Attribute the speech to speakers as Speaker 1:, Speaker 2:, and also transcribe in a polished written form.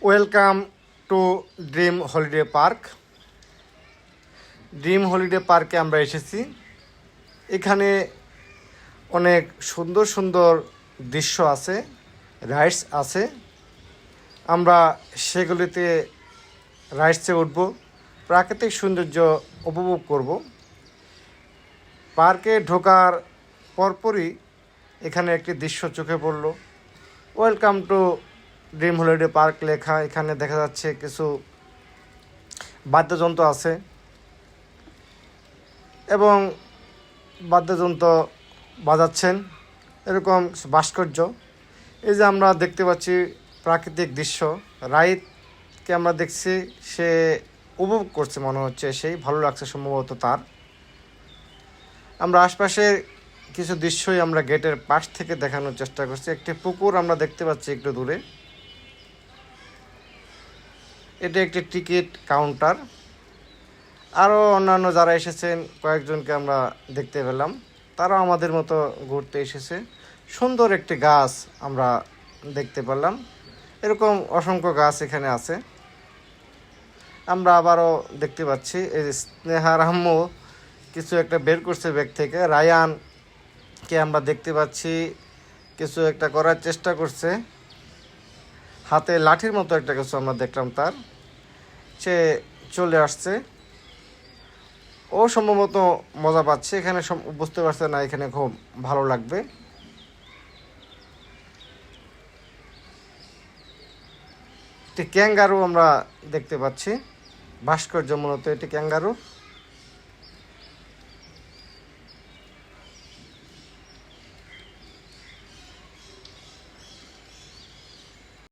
Speaker 1: Welcome to dream holiday park. Dream holiday পার্কে আমরা এসেছি। এখানে অনেক সুন্দর সুন্দর দৃশ্য আছে, রাইডস আছে। আমরা সেগুলিতে রাইডসে উঠব, প্রাকৃতিক সৌন্দর্য উপভোগ করব। পার্কে ঢোকার পরপরই এখানে একটি দৃশ্য চোখে পড়ল। Welcome to dream holiday park লেখা। এখানে দেখা যাচ্ছে কিছু বাদ্যযন্ত্র আছে এবং বাদ্যযন্ত্র বাজাচ্ছেন, এরকম ভাস্কর্য। এই যে আমরা দেখতে পাচ্ছি প্রাকৃতিক দৃশ্য, রাইডকে আমরা দেখছি, সে উপভোগ করছে মনে হচ্ছে, সেই ভালো লাগছে সম্ভবত তার। আমরা আশপাশের কিছু দৃশ্যই আমরা গেটের পাশ থেকে দেখানোর চেষ্টা করছি। একটি পুকুর আমরা দেখতে পাচ্ছি একটু দূরে। এটা একটি টিকিট কাউন্টার। আরও অন্যান্য যারা এসেছেন কয়েকজনকে আমরা দেখতে পেলাম, তারাও আমাদের মতো ঘুরতে এসেছে। সুন্দর একটি গাছ আমরা দেখতে পেলাম, এরকম অসংখ্য গাছ এখানে আছে। আমরা আবারও দেখতে পাচ্ছি এই যে স্নেহার আম্মু কিছু একটা বের করছে ব্যাগ থেকে। রায়ানকে আমরা দেখতে পাচ্ছি কিছু একটা করার চেষ্টা করছে, হাতে লাঠির মতো একটা কিছু আমরা দেখলাম তার। সে চলে আসছে, ও সম্ভবত মজা পাচ্ছে এখানে, বুঝতে পারছে না এখানে খুব ভালো লাগবে। একটি ক্যাঙ্গারু আমরা দেখতে পাচ্ছি, ভাস্কর্য মূলত এটি ক্যাঙ্গারু।